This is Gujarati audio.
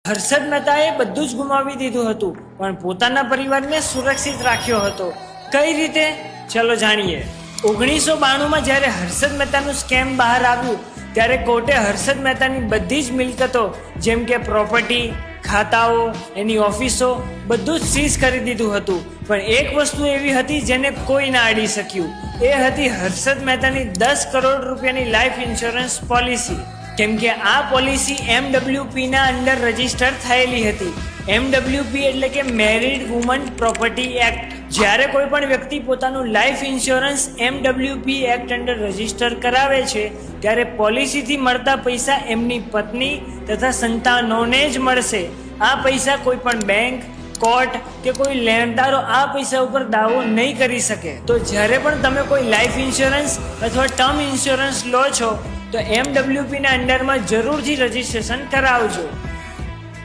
હર્ષદ મહેતાએ બધું જ ગુમાવી દીધું હતું, પણ પોતાના પરિવારને સુરક્ષિત રાખ્યો હતો. કઈ રીતે? ચલો જાણીએ. 1992માં જ્યારે હર્ષદ મહેતાનું સ્કેમ બહાર આવ્યું ત્યારે કોર્ટે હર્ષદ મહેતાની બધી જ મિલકતો જેમ કે પ્રોપર્ટી, ખાતાઓ, એની ઓફિસો બધું જ સીઝ કરી દીધું હતું. પણ એક વસ્તુ એવી હતી જેને કોઈ ના અડી શક્યું. એ હતી હર્ષદ મહેતાની 10 કરોડ રૂપિયાની લાઈફ ઇન્સ્યોરન્સ પોલિસી. કેમ કે આ પોલિસી MWP ના અંડર રજીસ્ટર થયેલી હતી. MWP એટલે કે મેરીડ વુમન પ્રોપર્ટી એક્ટ. જ્યારે કોઈ પણ વ્યક્તિ પોતાનું life insurance MWP act under register કરાવે છે ત્યારે પોલિસીથી મળતા પૈસા એમની પત્ની તથા સંતાનોને જ મળશે. આ પૈસા કોઈ પણ બેંક, કોર્ટ કે કોઈ લેણદારો આ પૈસા ઉપર દાવો નહીં કરી શકે. તો જ્યારે પણ તમે કોઈ લાઈફ ઇન્સ્યોરન્સ અથવા ટર્મ ઇન્સ્યોરન્સ લો છો તો MWP ના અંડરમાં જરૂરથી રજીસ્ટ્રેશન કરાવજો.